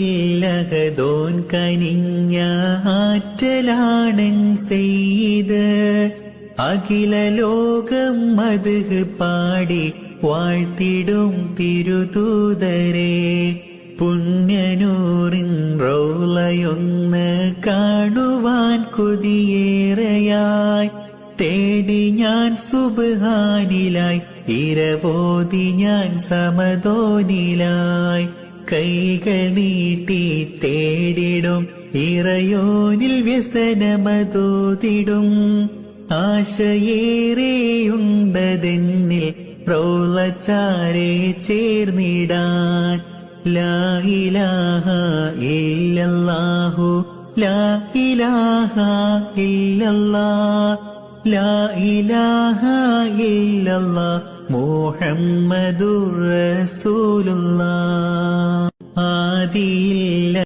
ആദിയില്ലകതോൻ കനിഞ്ഞ ആറ്റലാണൻ സെയ്ത് അഖില ലോകം മദ്ഹ് പാടി വാഴ്ത്തിടും തിരുദൂതരെ പുണ്യനൂറിൻ റൗളയൊന്ന് കാണുവാൻ കൊതിയേറെയായി തേടി ഞാൻ സുബ്ഹാനിലായി ഇരവോതി ഞാൻ സമദോനിലായി കൈകൾ നീട്ടി തേടിടും ഇറയോനിൽ വ്യസനമതോതിടും ആശയേറെയുണ്ടതെന്നിൽ റൗളച്ചാരെ ചേർന്നിടാൻ ലാ ഇലാഹ ഇല്ലല്ലാഹു ലാ ഇലാഹ ഇല്ലല്ലാഹ് ലാ ഇലാഹ ഇല്ലല്ലാഹ് മുഹമ്മദുർ റസൂലുള്ളാഹ്. ആദിയില്ല